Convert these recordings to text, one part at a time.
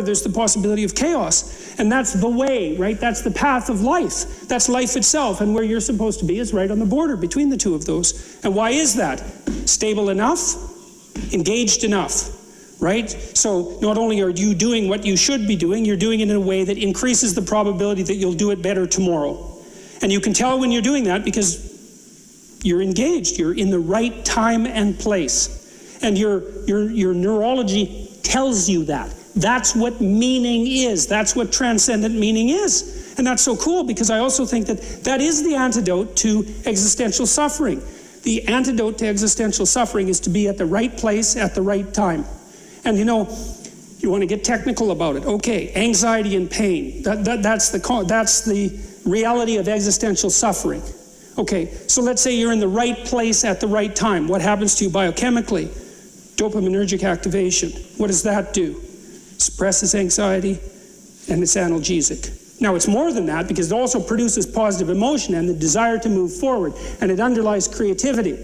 there's the possibility of chaos. And that's the way, right? That's the path of life. That's life itself. And where you're supposed to be is right on the border between the two of those. And why is that? Stable enough, engaged enough, right? So not only are you doing what you should be doing, you're doing it in a way that increases the probability that you'll do it better tomorrow. And you can tell when you're doing that because you're engaged. You're in the right time and place. And your neurology tells you that. That's what meaning is. That's what transcendent meaning is. And that's so cool because I also think that that is the antidote to existential suffering. The antidote to existential suffering is to be at the right place at the right time. And you know, you want to get technical about it. Okay, anxiety and pain. That's the reality of existential suffering. Okay, so let's say you're in the right place at the right time. What happens to you biochemically? Dopaminergic activation. What does that do? Suppresses anxiety and it's analgesic. Now it's more than that because it also produces positive emotion and the desire to move forward, and it underlies creativity.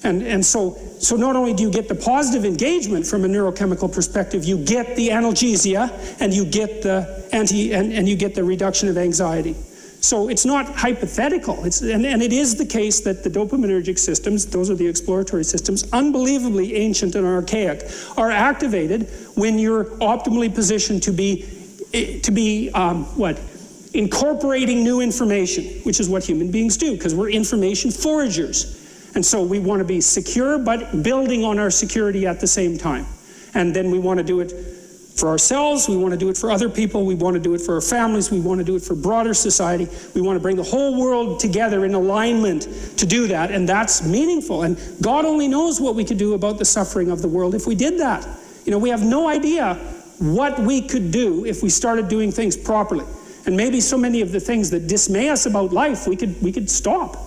And so not only do you get the positive engagement from a neurochemical perspective, you get the analgesia and you get the and you get the reduction of anxiety. So it's not hypothetical. And it is the case that the dopaminergic systems, those are the exploratory systems, unbelievably ancient and archaic, are activated when you're optimally positioned to be incorporating new information, which is what human beings do, because we're information foragers. And so we want to be secure, but building on our security at the same time. And then we want to do it for ourselves, we want to do it for other people, we want to do it for our families, we want to do it for broader society. We want to bring the whole world together in alignment to do that, and that's meaningful. And God only knows what we could do about the suffering of the world if we did that. You know, we have no idea what we could do if we started doing things properly. And maybe so many of the things that dismay us about life, we could stop.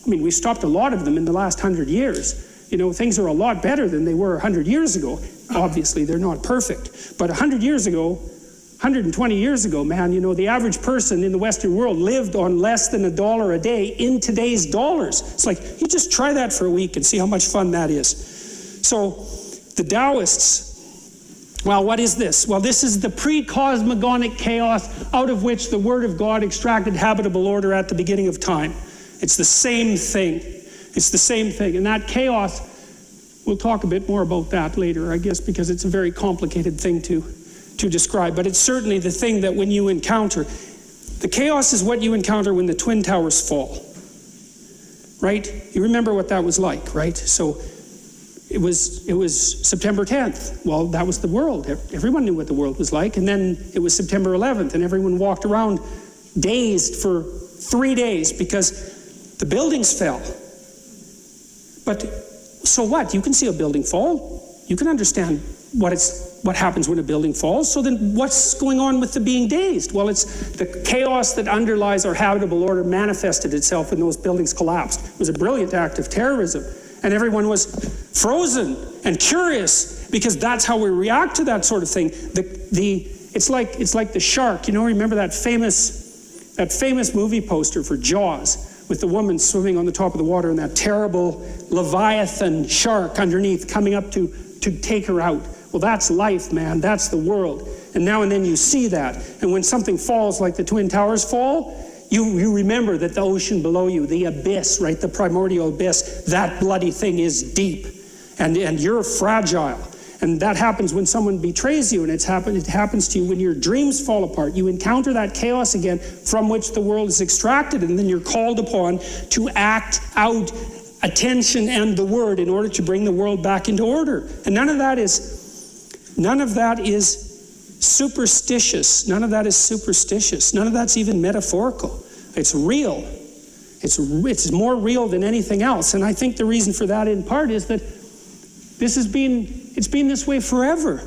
I mean, we stopped a lot of them in the last 100 years. You know, things are a lot better than they were 100 years ago. Obviously, they're not perfect. But 100 years ago, 120 years ago, man, you know, the average person in the Western world lived on less than $1 a day in today's dollars. It's like, you just try that for a week and see how much fun that is. So, the Taoists, well, what is this? Well, this is the pre-cosmogonic chaos out of which the Word of God extracted habitable order at the beginning of time. It's the same thing. It's the same thing. And that chaos, we'll talk a bit more about that later, I guess, because it's a very complicated thing to describe. But it's certainly the thing that when you encounter, the chaos is what you encounter when the Twin Towers fall. Right? You remember what that was like, right? So it was September 10th. Well, that was the world. Everyone knew what the world was like. And then it was September 11th, and everyone walked around dazed for 3 days because the buildings fell. But so what? You can see a building fall. You can understand what happens when a building falls. So then what's going on with the being dazed? Well, it's the chaos that underlies our habitable order manifested itself when those buildings collapsed. It was a brilliant act of terrorism. And everyone was frozen and curious because that's how we react to that sort of thing. It's like the shark. You know, remember that famous movie poster for Jaws? With the woman swimming on the top of the water and that terrible Leviathan shark underneath coming up to take her out. Well, that's life, man. That's the world. And now and then you see that. And when something falls like the Twin Towers fall, you remember that the ocean below you, the abyss, right, the primordial abyss, that bloody thing is deep. And you're fragile. And that happens when someone betrays you, and it happens to you when your dreams fall apart. You encounter that chaos again from which the world is extracted, and then you're called upon to act out attention and the word in order to bring the world back into order. And none of that is superstitious. None of that is superstitious. None of that's even metaphorical. It's real. It's more real than anything else. And I think the reason for that in part is that it's been this way forever,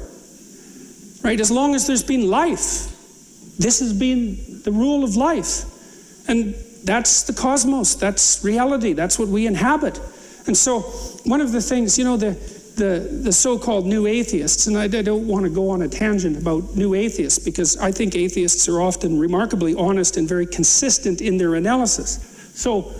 right? As long as there's been life, this has been the rule of life. And that's the cosmos, that's reality, that's what we inhabit. And so one of the things, you know, the so-called new atheists, and I don't want to go on a tangent about new atheists because I think atheists are often remarkably honest and very consistent in their analysis. So,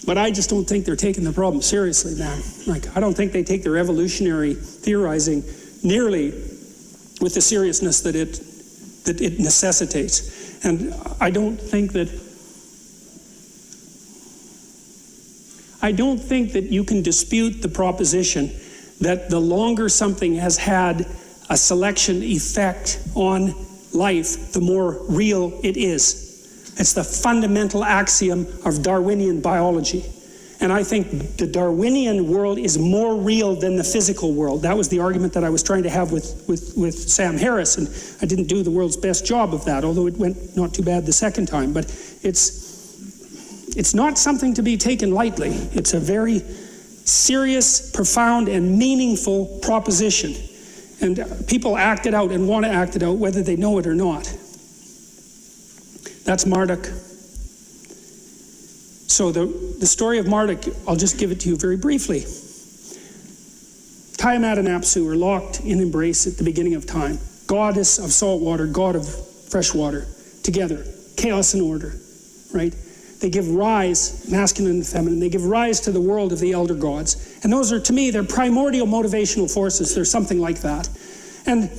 but I just don't think they're taking the problem seriously, man. Like, I don't think they take their evolutionary theorizing nearly with the seriousness that it necessitates. And I don't think that you can dispute the proposition that the longer something has had a selection effect on life, the more real it is. It's the fundamental axiom of Darwinian biology. And I think the Darwinian world is more real than the physical world. That was the argument that I was trying to have with Sam Harris, and I didn't do the world's best job of that, although it went not too bad the second time. But it's not something to be taken lightly. It's a very serious, profound, and meaningful proposition. And people act it out and want to act it out whether they know it or not. That's Marduk. So the story of Marduk, I'll just give it to you very briefly. Tiamat and Apsu are locked in embrace at the beginning of time. Goddess of salt water, god of fresh water, together. Chaos and order, right? They give rise, masculine and feminine, they give rise to the world of the elder gods. And those are, to me, they're primordial motivational forces. They're something like that. And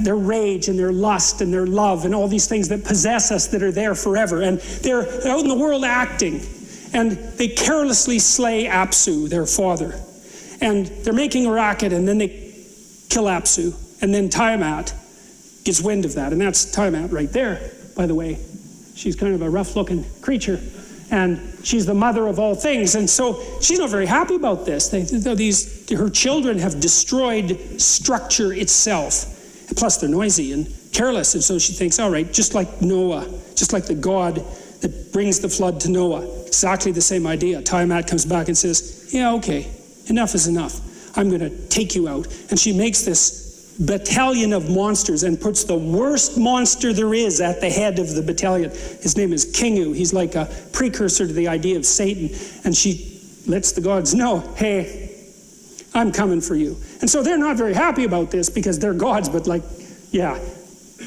their rage and their lust and their love and all these things that possess us that are there forever. And they're out in the world acting. And they carelessly slay Apsu, their father. And they're making a racket, and then they kill Apsu. And then Tiamat gets wind of that. And that's Tiamat right there, by the way. She's kind of a rough-looking creature. And she's the mother of all things. And so she's not very happy about this. Her children have destroyed structure itself. Plus, they're noisy and careless. And so she thinks, all right, just like Noah, just like the God that brings the flood to Noah, exactly the same idea. Tiamat comes back and says, yeah, okay, enough is enough. I'm going to take you out. And she makes this battalion of monsters and puts the worst monster there is at the head of the battalion. His name is Kingu. He's like a precursor to the idea of Satan. And she lets the gods know, hey, I'm coming for you. And so they're not very happy about this because they're gods, but like, yeah,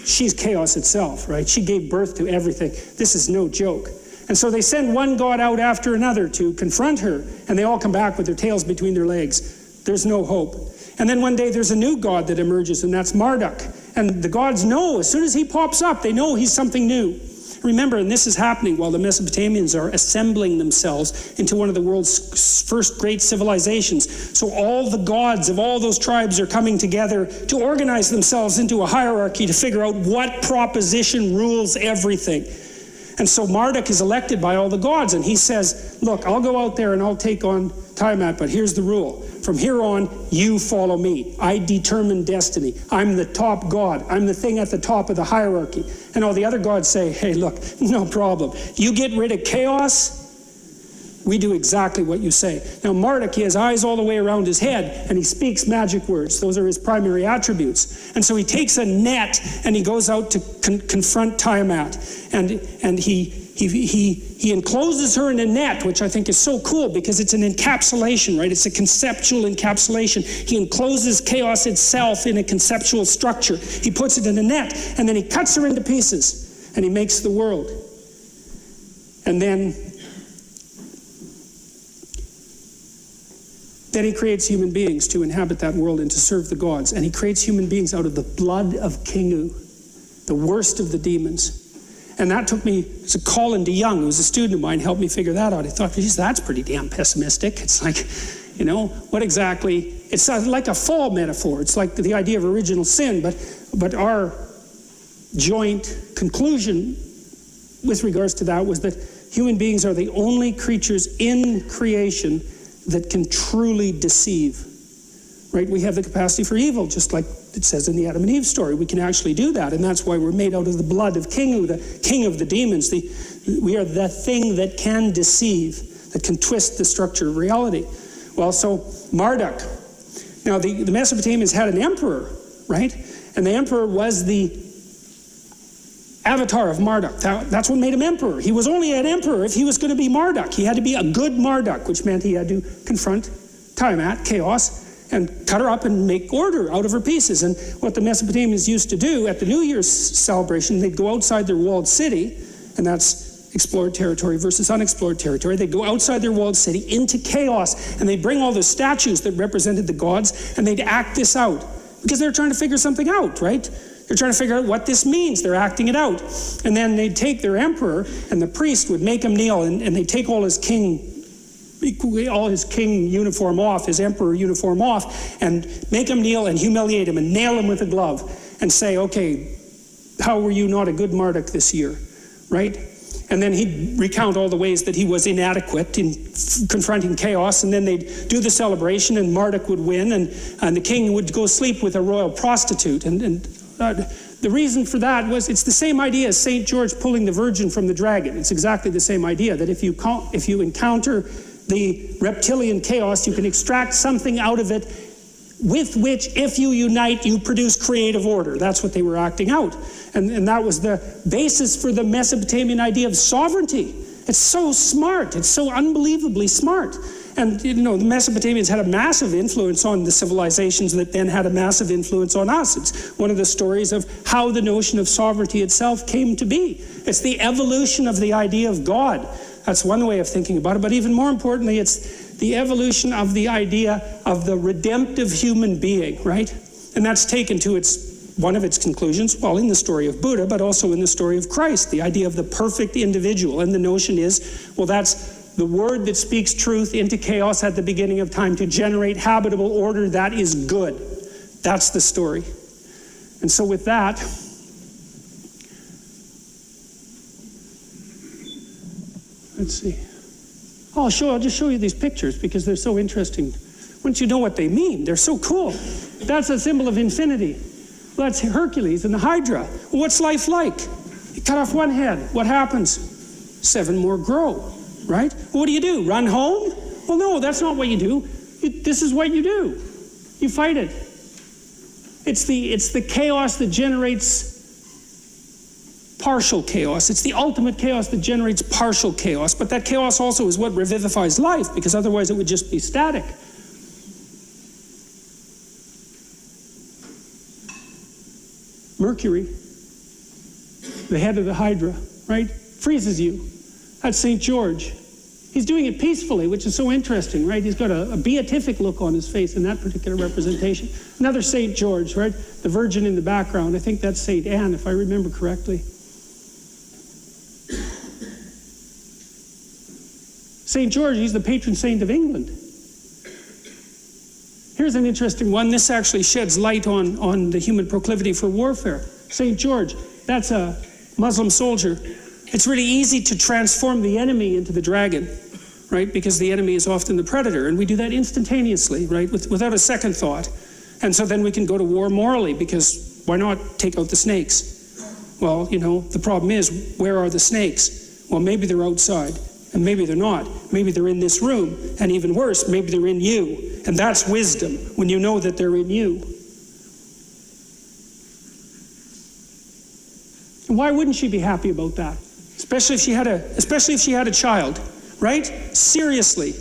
she's chaos itself, right? She gave birth to everything. This is no joke. And so they send one god out after another to confront her, and they all come back with their tails between their legs. There's no hope. And then one day there's a new god that emerges, and that's Marduk. And the gods know, as soon as he pops up, they know he's something new. Remember, and this is happening while the Mesopotamians are assembling themselves into one of the world's first great civilizations. So all the gods of all those tribes are coming together to organize themselves into a hierarchy to figure out what proposition rules everything. And so Marduk is elected by all the gods, and he says, look, I'll go out there and I'll take on Tiamat, but here's the rule. From here on, you follow me. I determine destiny. I'm the top god. I'm the thing at the top of the hierarchy. And all the other gods say, hey, look, no problem. You get rid of chaos, we do exactly what you say. Now, Marduk, he has eyes all the way around his head, and he speaks magic words. Those are his primary attributes. And so he takes a net, and he goes out to confront Tiamat. And he encloses her in a net, which I think is so cool because it's an encapsulation, right? It's a conceptual encapsulation. He encloses chaos itself in a conceptual structure. He puts it in a net, and then he cuts her into pieces, and he makes the world. And then he creates human beings to inhabit that world and to serve the gods. And he creates human beings out of the blood of Kingu, the worst of the demons. And that took me, it's a Colin DeYoung, who was a student of mine, helped me figure that out. I thought, geez, that's pretty damn pessimistic. It's like, you know, what exactly, it's like a fall metaphor. It's like the idea of original sin, but our joint conclusion with regards to that was that human beings are the only creatures in creation that can truly deceive, right? We have the capacity for evil, just like it says in the Adam and Eve story. We can actually do that, and that's why we're made out of the blood of Kingu, the king of the demons. We are the thing that can deceive, that can twist the structure of reality. Well, so Marduk. Now, the Mesopotamians had an emperor, right? And the emperor was the avatar of Marduk. That's what made him emperor. He was only an emperor if he was going to be Marduk. He had to be a good Marduk, which meant he had to confront Tiamat, chaos, and cut her up and make order out of her pieces. And what the Mesopotamians used to do at the New Year's celebration, they'd go outside their walled city, and that's explored territory versus unexplored territory. They'd go outside their walled city into chaos, and they'd bring all the statues that represented the gods, and they'd act this out. because they're trying to figure something out, right? They're trying to figure out what this means. They're acting it out. And then they'd take their emperor, and the priest would make him kneel, and they'd take all his king uniform off, his emperor uniform off, and make him kneel and humiliate him and nail him with a glove and say, okay, how were you not a good Marduk this year, right? And then he'd recount all the ways that he was inadequate in confronting chaos, and then they'd do the celebration, and Marduk would win, and the king would go sleep with a royal prostitute. And the reason for that was, it's the same idea as St. George pulling the virgin from the dragon. It's exactly the same idea, that if you encounter the reptilian chaos, you can extract something out of it with which, if you unite, you produce creative order. That's what they were acting out. And that was the basis for the Mesopotamian idea of sovereignty. It's so smart. It's so unbelievably smart. And, the Mesopotamians had a massive influence on the civilizations that then had a massive influence on us. It's one of the stories of how the notion of sovereignty itself came to be. It's the evolution of the idea of God. That's one way of thinking about it. But even more importantly, it's the evolution of the idea of the redemptive human being, right? And that's taken to one of its conclusions, well, in the story of Buddha, but also in the story of Christ, the idea of the perfect individual. And the notion is, well, that's the word that speaks truth into chaos at the beginning of time to generate habitable order that is good. That's the story. And so with that, let's see. I'll just show you these pictures because they're so interesting. Once you know what they mean, they're so cool. That's a symbol of infinity. Well, that's Hercules and the Hydra. Well, what's life like? You cut off one head. What happens? 7 more grow, right? Well, what do you do? Run home? Well, no, that's not what you do. This is what you do. You fight it. It's the chaos that generates partial chaos. It's the ultimate chaos that generates partial chaos. But that chaos also is what revivifies life, because otherwise it would just be static. Mercury, the head of the Hydra, right? Freezes you. That's St. George. He's doing it peacefully, which is so interesting, right? He's got a beatific look on his face in that particular representation. Another St. George, right? The Virgin in the background. I think that's St. Anne, if I remember correctly. St. George, he's the patron saint of England. Here's an interesting one. This actually sheds light on the human proclivity for warfare. St. George, that's a Muslim soldier. It's really easy to transform the enemy into the dragon, right? Because the enemy is often the predator, and we do that instantaneously, right? Without a second thought. And so then we can go to war morally, because why not take out the snakes? Well, the problem is, where are the snakes? Well, maybe they're outside. And maybe they're not. Maybe they're in this room. And even worse, maybe they're in you. And that's wisdom, when you know that they're in you. And why wouldn't she be happy about that? Especially if she had a child, right? Seriously.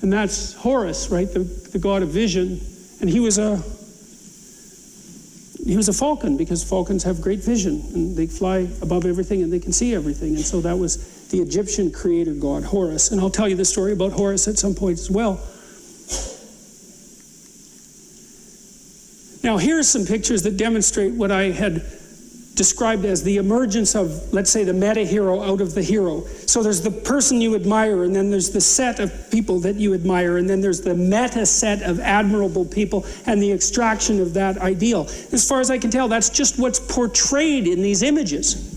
And that's Horus, right? The god of vision. And he was a falcon, because falcons have great vision, and they fly above everything and they can see everything. And so that was the Egyptian creator god, Horus. And I'll tell you the story about Horus at some point as well. Now, here are some pictures that demonstrate what I had described as the emergence of, let's say, the meta-hero out of the hero. So there's the person you admire, and then there's the set of people that you admire, and then there's the meta set of admirable people and the extraction of that ideal. As far as I can tell, that's just what's portrayed in these images.